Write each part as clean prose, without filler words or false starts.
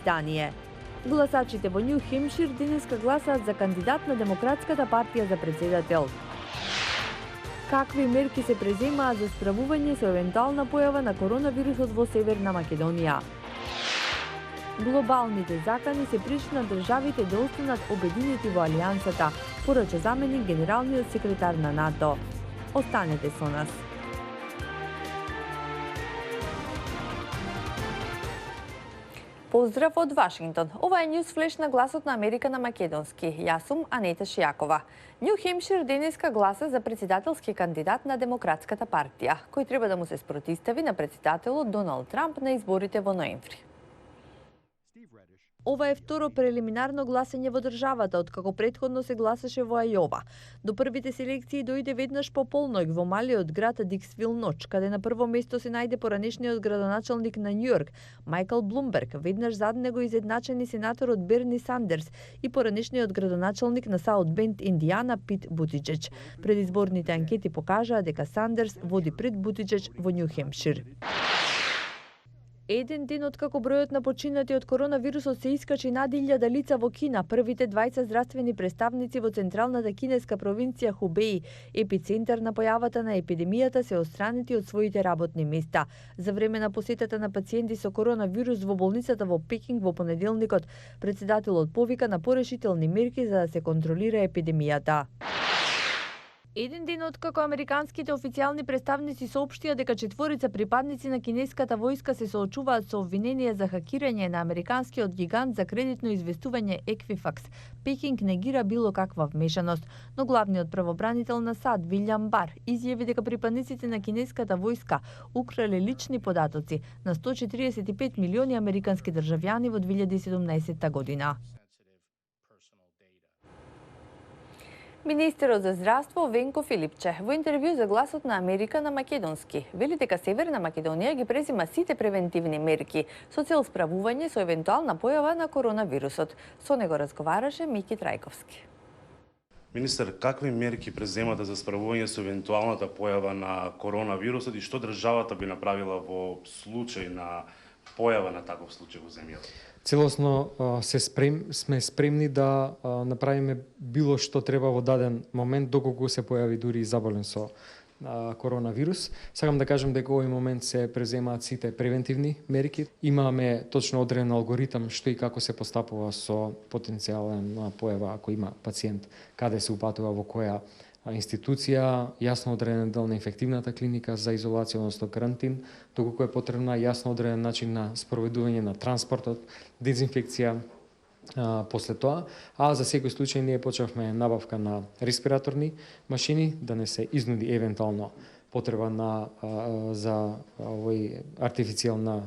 Британија. Гласачите во Нью Хемпшир денеска гласаат за кандидат на Демократската партија за председател. Какви мерки се преземаат за справување со евентуална појава на коронавирусот во Северна Македонија? Глобалните закани се причина државите да останат обединети во алијансата, порача заменик генералниот секретар на НАТО. Останете со нас. Поздрав од Вашингтон. Ова е News Flash на гласот на Америка на македонски. Јас сум Анета Шијакова. Нью Хемпшир денеска гласа за председателски кандидат на Демократската партија, кој треба да му се спротистави на председателот Доналд Трамп на изборите во ноември. Ова е второ прелиминарно гласање во државата, откако претходно се гласаше во Ајова. До првите селекции дојде веднаш по полноќ во малиот град Диксвил Ноч, каде на прво место се најде поранешниот градоначалник на Њујорк, Мајкл Блумберг, веднаш зад него изедначени сенаторот Берни Сандерс и поранешниот градоначалник на Саут Бенд, Индијана, Пит Бутиџеџ. Предизборните анкети покажаа дека Сандерс води пред Бутиџеџ во Нью Хемпшир. Еден ден откако бројот на починати од коронавирусот се искачи над 1000 лица во Кина, првите 20 здравствени представници во централната кинеска провинција Хубеи, епицентар на појавата на епидемијата, се отстранети од своите работни места. За време на посетата на пациенти со коронавирус во болницата во Пекинг во понеделникот, председателот повика на порешителни мерки за да се контролира епидемијата. Еден ден откако американските официјални представници соопштија дека 4 припадници на кинеската војска се соочуваат со обвинение за хакирање на американскиот гигант за кредитно известување Еквифакс, Пекинг негира било каква вмешаност, но главниот правобранител на САД Вилјам Бар изјави дека припадниците на кинеската војска украле лични податоци на 145 милиони американски државјани во 2017 година. Министерот за здравство Венко Филипче во интервју за гласот на Америка на македонски вели дека Северна Македонија ги презима сите превентивни мерки со цел справување со евентуална појава на коронавирусот. Со него разговараше Мики Трајковски. Министер, какви мерки преземате за справување со евентуалната појава на коронавирусот и што државата би направила во случај на појава на таков случај во земјата? Целосно сме спремни да направиме било што треба во даден момент, доколку се појави дури и заболен со коронавирус. Сакам да кажам дека овој момент се преземаат сите превентивни мерки. Имаме точно одреден алгоритам што и како се постапува со потенцијална појава ако има пациент, каде се упатува во која институција, јасно одреден дел на инфективната клиника за изолација, односно карантин, доколку е потребна јасно одреден начин на спроведување на транспортот, дезинфекција после тоа, а за секој случај ние почнавме набавка на респираторни машини, да не се изнуди евентуално потреба за овој артифицијална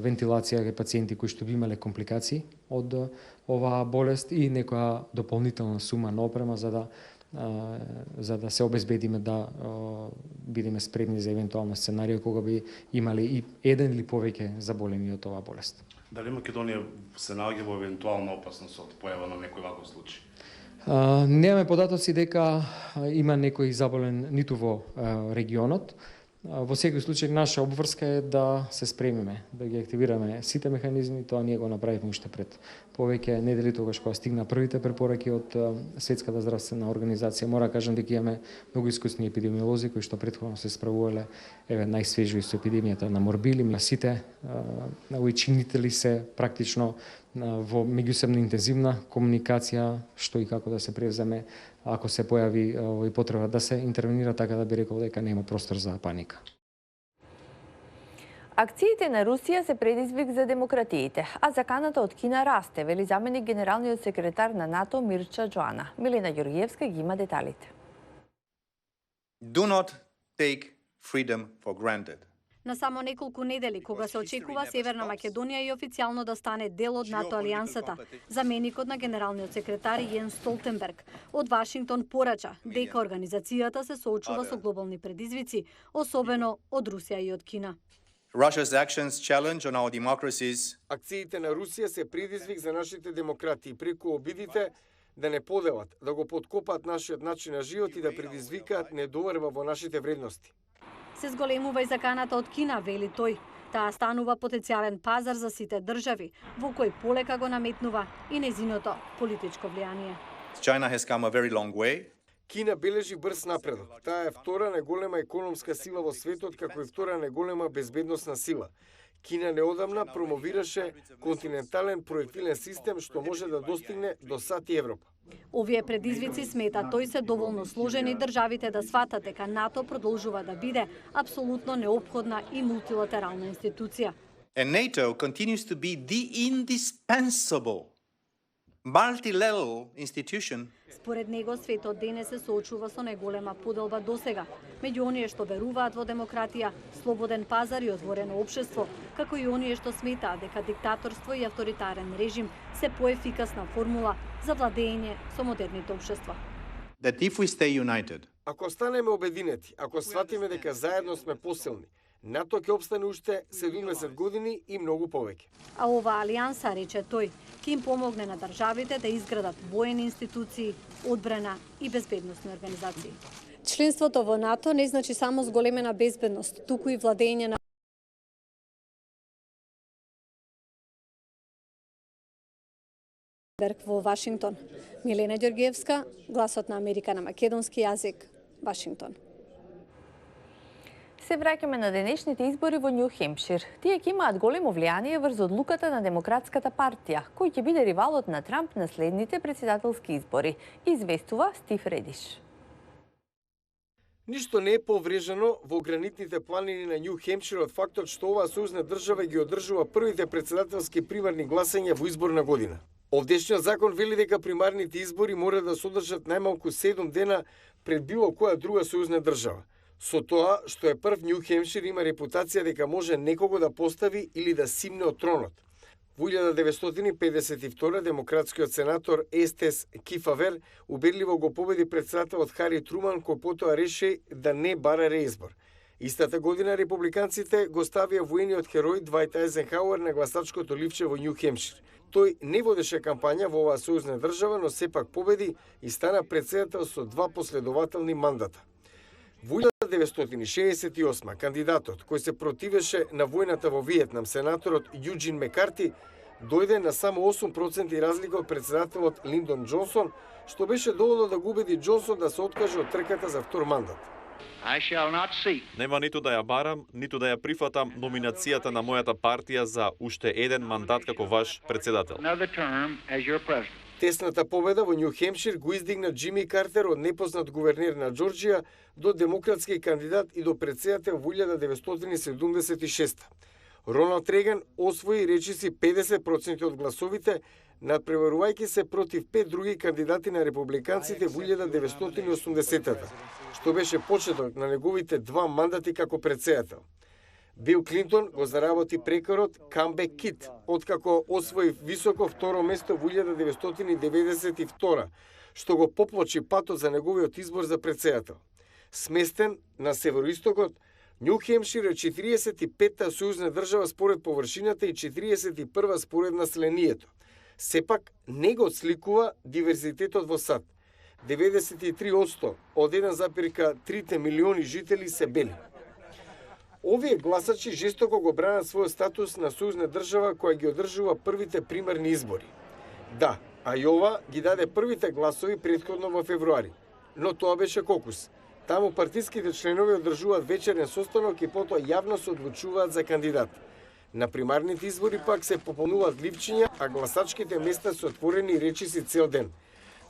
вентилација кај пациенти кои што би имале компликации од оваа болест и некоја дополнителна сума на опрема за да се обезбедиме да бидеме спремни за евентуална сценарија кога би имали и еден или повеќе заболени од оваа болест. Дали Македонија се наоѓа во евентуална опасност од појава на некој ваков случај? Немаме податоци дека има некој заболен ниту во регионот. Во секој случај наша обврска е да се спремиме, да ги активираме сите механизми, тоа ние го направивме уште пред повеќе недели тогаш кога стигна првите препораки од Светската здравствена организација. Мора да кажам дека имаме многу искусни епидемиолози кои што претходно се справувале најсвежи со епидемијата на морбили. Сите овои чинители се практично во меѓусебна интензивна комуникација што и како да се превземе ако се појави овој потреба да се интервенира, така да би рекол дека нема простор за паника. Акциите на Русија се предизвик за демократиите, а заканата од Кина расте, вели заменик генералниот секретар на НАТО Мирча Джоана. Милена Ѓорѓиевска ги има деталите. Do not take freedom for granted. На само неколку недели, кога се очекува Северна Македонија и официјално да стане дел од НАТО алијансата, заменикот на генералниот секретар Јенс Столтенберг од Вашингтон порача дека организацијата се соочува со глобални предизвици, особено од Русија и од Кина. Russia's actions challenge on our democracies. Акциите на Русија се предизвик за нашите демократии преку обидите да не поделат, да го подкопаат нашиот начин на живот и да предизвикаат недоверба во нашите вредности. Се зголемува и заканата од Кина, вели тој. Таа станува потенцијален пазар за сите држави, во кој полека го наметнува и незиното политичко влијание. China has come a very long way. Кина бележи брз напредок. Таа е втора најголема економска сила во светот, како и втора најголема безбедносна сила. Кина неодамна промовираше континентален проектилен систем што може да достигне до САД и Европа. Овие предизвици смета тој се доволно сложени државите да сватат дека НАТО продолжува да биде апсолутно неопходна и мултилатерална институција. And NATO continues to be the indispensable multilateral institution. Според него, светот денес се соочува со најголема поделба досега, меѓу оние што веруваат во демократија, слободен пазар и отворено општество, како и оние што сметаат дека диктаторство и авторитарен режим се поефикасна формула за владење со модерните општества. That if we stay united, Ако станеме обединети, ако сватиме дека заедно сме посилни, НАТО ќе обстане уште 70 години и многу повеќе. А оваа алијанса, рече тој, ќе им помогне на државите да изградат воени институции, одбрана и безбедносни организации. Членството во НАТО не значи само зголемена безбедност, туку и владење на во Вашингтон. Милена Ѓоргиевска, Гласот на Америка на македонски јазик, Вашингтон. Се враќаме на денешните избори во Њу Хемпшир. Тие ќе имаат големо влијание врз одлуката на Демократската партија, кој ќе биде ривалот на Трамп на следните претседателски избори, известува Стив Редиш. Ништо не е поврежено во гранитните планини на Њу Хемпшир од фактот што оваа сојузна држава ги одржува првите претседателски примарни гласања во изборна година. Овдешниот закон вели дека примарните избори мора да содржат најмалку 7 дена пред било која друга сојузна држава. Со тоа што е прв, Њу Хемпшир има репутација дека може некого да постави или да симне од тронот. Во 1952 демократскиот сенатор Естес Кифавер убедливо го победи претседателот Хари Труман, кој потоа реши да не бара реизбор. Истата година републиканците го ставија воениот херој Двајт Ајзенхауер на гласачкото ливче во Њу Хемпшир. Тој не водеше кампања во оваа сојузна држава, но сепак победи и стана претседател со 2 последователни мандата. Во 1968 кандидатот кој се противеше на војната во Виетнам, сенаторот Јуџин Мекарти, дојде на само 8% разлика од претседателот Линдон Џонсон, што беше доволно да го убеди Џонсон да се откаже од трката за втор мандат. Нема ниту да ја барам, ниту да ја прифатам номинацијата на мојата партија за уште еден мандат како ваш претседател. Тесната победа во Њу Хемпшир го издигна Џими Картер од непознат гувернер на Џорџија до демократски кандидат и до претседател во 1976. Роналд Реган освои речиси 50% од гласовите, надпреварувајќи се против 5 други кандидати на републиканците во 1980-та, што беше почеток на неговите 2 мандати како претседател. Бил Клинтон го заработи прекорот Камбек Кит, откако освои високо второ место во 1992, што го поплочи патот за неговиот избор за претседател. Сместен на североистокот, Њу Хемпшир е 45-та сојузна држава според површината и 41-та според населението. Сепак не го отсликува диверзитетот во САД. 93% од 1,3 милиони жители се бели. Овие гласачи жестоко го бранат својот статус на сојузна држава која ги одржува првите примарни избори. Да, Ајова ги даде првите гласови претходно во февруари, но тоа беше кокус. Таму партиските членови одржуваат вечерен состанок и потоа јавно се одлучуваат за кандидат. На примарните избори пак се пополнуваат ливчиња, а гласачките места се отворени и речиси цел ден.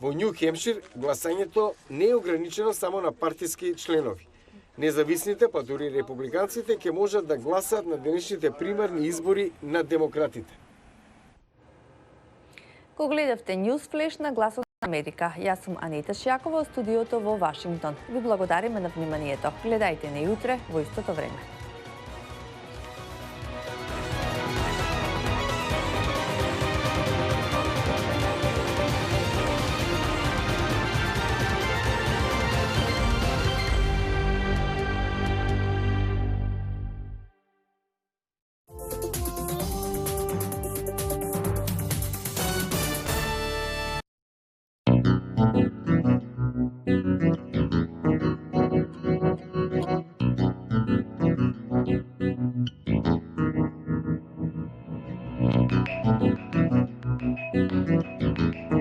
Во Њу Хемпшир гласањето не е ограничено само на партиски членови. Независните, па дури републиканците, ќе можат да гласаат на денешните примарни избори на демократите. Го гледавте News Flash на Гласот на Америка. Јас сум Анита Шјакова од студиото во Вашингтон. Ви благодариме на вниманието. Гледајте не утре во истото време. Thank you.